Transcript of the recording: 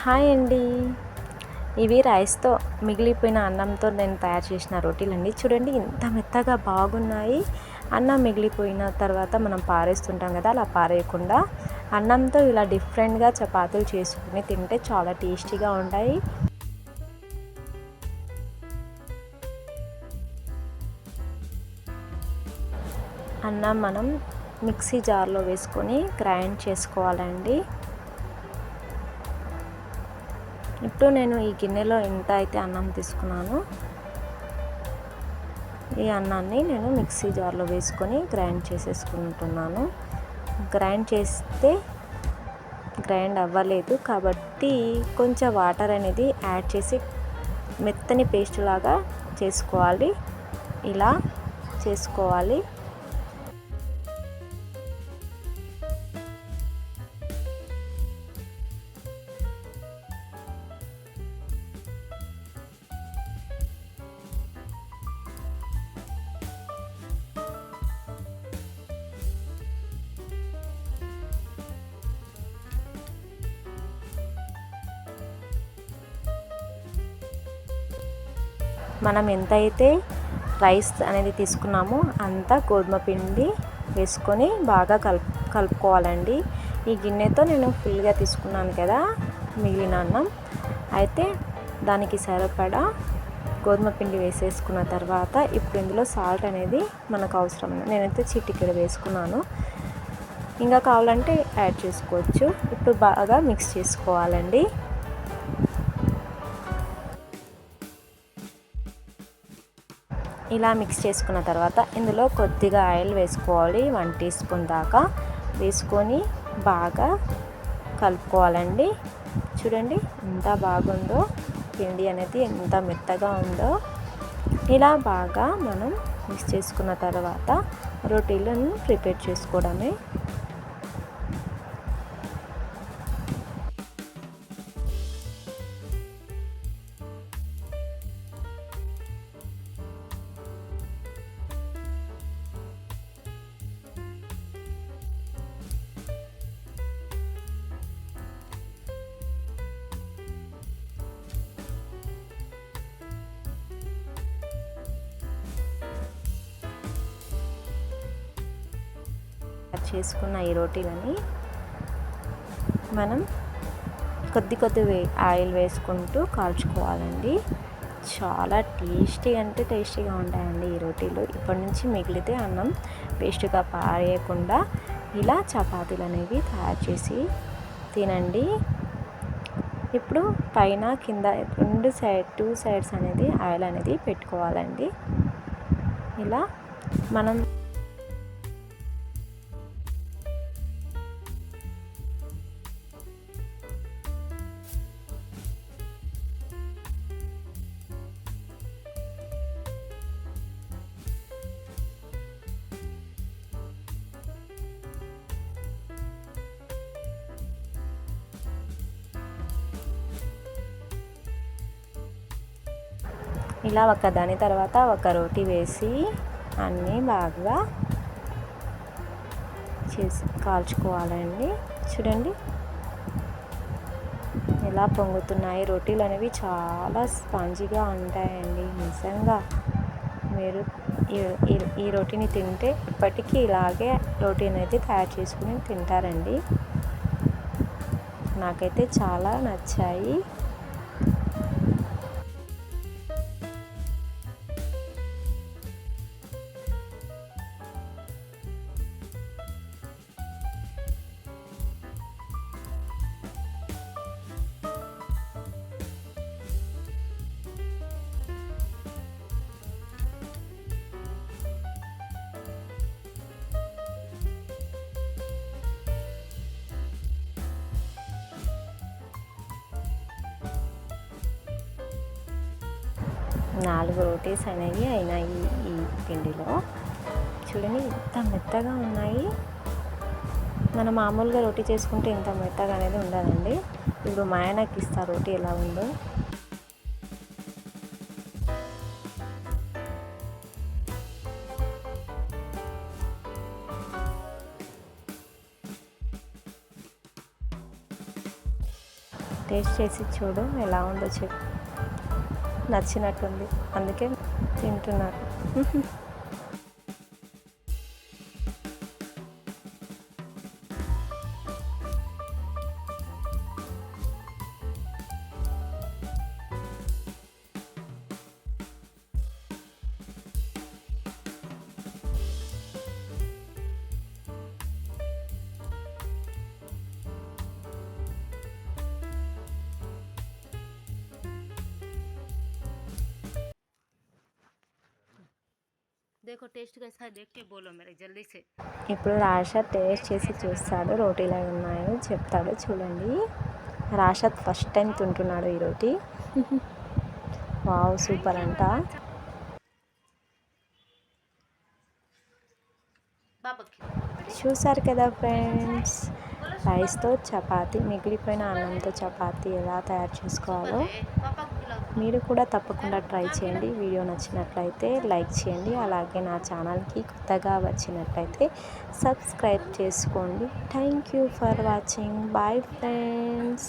Hi అండి. ఇవి రైస్తో మిగిలిపోయిన అన్నంతో నేను తయారు చేసిన రోటీలండి. చూడండి ఎంత మెత్తగా బాగున్నాయి. అన్నం మిగిలిపోయిన తర్వాత మనం పారేస్తుంటాం కదా, అలా పారేయకుండా అన్నంతో ఇలా డిఫరెంట్గా చపాతీలు చేసుకుని తింటే చాలా టేస్టీగా ఉంటాయి. అన్నం మనం మిక్సీ జార్లో వేసుకొని గ్రైండ్ చేసుకోవాలండి. ఇప్పుడు నేను ఈ గిన్నెలో ఎంత అయితే అన్నం తీసుకున్నానో ఈ అన్నాన్ని నేను మిక్సీ జార్లో వేసుకొని గ్రైండ్ చేసేసుకుంటున్నాను. గ్రైండ్ అవ్వలేదు కాబట్టి కొంచెం వాటర్ అనేది యాడ్ చేసి మెత్తని పేస్ట్ లాగా చేసుకోవాలి. ఇలా చేసుకోవాలి. మనం ఎంతైతే రైస్ అనేది తీసుకున్నామో అంత గోధుమ పిండి వేసుకొని బాగా కలుపుకోవాలండి. ఈ గిన్నెతో నేను ఫుల్గా తీసుకున్నాను కదా మిగిలిన అన్నం, అయితే దానికి సరిపడా గోధుమ పిండి వేసేసుకున్న తర్వాత ఇప్పుడు ఇందులో సాల్ట్ అనేది మనకు అవసరం. నేనైతే చిటికెడు వేసుకున్నాను, ఇంకా కావాలంటే యాడ్ చేసుకోవచ్చు. ఇప్పుడు బాగా మిక్స్ చేసుకోవాలండి. ఇలా మిక్స్ చేసుకున్న తర్వాత ఇందులో కొద్దిగా ఆయిల్ వేసుకోవాలి. 1 టీ స్పూన్ దాకా వేసుకొని బాగా కలుపుకోవాలండి. చూడండి ఎంత బాగుందో, పిండి అనేది ఎంత మెత్తగా ఉందో. ఇలా బాగా మనం మిక్స్ చేసుకున్న తర్వాత రోటీలను ప్రిపేర్ చేసుకోవడమే. చేసుకున్న ఈ రోటీలని మనం కొద్ది ఆయిల్ వేసుకుంటూ కాల్చుకోవాలండి. చాలా టేస్టీగా ఉంటాయండి ఈ రోటీలు. ఇప్పటి నుంచి మిగిలితే అన్నం వేస్ట్గా పారేయకుండా ఇలా చపాతీలు అనేవి తయారు చేసి తినండి. ఇప్పుడు పైన కింద టూ సైడ్స్ అనేది ఆయిల్ అనేది పెట్టుకోవాలండి. ఇలా మనం ఇలా ఒక దాని తర్వాత ఒక రోటీ వేసి అన్నీ బాగా కాల్చుకోవాలండి. చూడండి ఎలా పొంగుతున్నాయి. రోటీలు అనేవి చాలా స్పాంజీగా ఉంటాయండి. నిజంగా మీరు ఈ రోటీని తింటే ఇప్పటికీ ఇలాగే రోటీ అనేది తయారు చేసుకుని తింటారండి. నాకైతే చాలా నచ్చాయి. నాలుగు రోటీస్ అనేవి అయినాయి ఈ పిండిలో. చూడండి ఎంత మెత్తగా ఉన్నాయి. మనం మామూలుగా రోటీ చేసుకుంటే ఇంత మెత్తగా అనేది ఉండదండి. ఇప్పుడు మా ఆయనకి ఇస్తా రోటీ ఎలా ఉందో. టేస్ట్ చేసి చూడు ఎలా ఉందో చెప్పు. నచ్చినట్టుంది అందుకే తింటున్నాను. देखो टेस्ट कैसा है देख के बोलो मेरे जल्दी से। ఇప్పుడు రాషద్ టేస్ట్ చేసి చూస్తాడు రోటీలు అవి ఉన్నాయో చెప్తాడు. చూడండి, రాషద్ ఫస్ట్ టైం తింటున్నాడు ఈ రోటీ. వావ్ సూపర్ అంట. చూసారు కదా ఫ్రెండ్స్, రైస్తో చపాతీ, మిగిలిపోయిన అన్నంతో చపాతీ ఎలా తయారు చేసుకోవాలో మీరు కూడా తప్పకుండా ట్రై చేయండి. వీడియో నచ్చినట్లయితే లైక్ చేయండి. అలాగే నా ఛానల్కి కొత్తగా వచ్చినట్లయితే సబ్స్క్రైబ్ చేసుకోండి. Thank you for watching. Bye friends.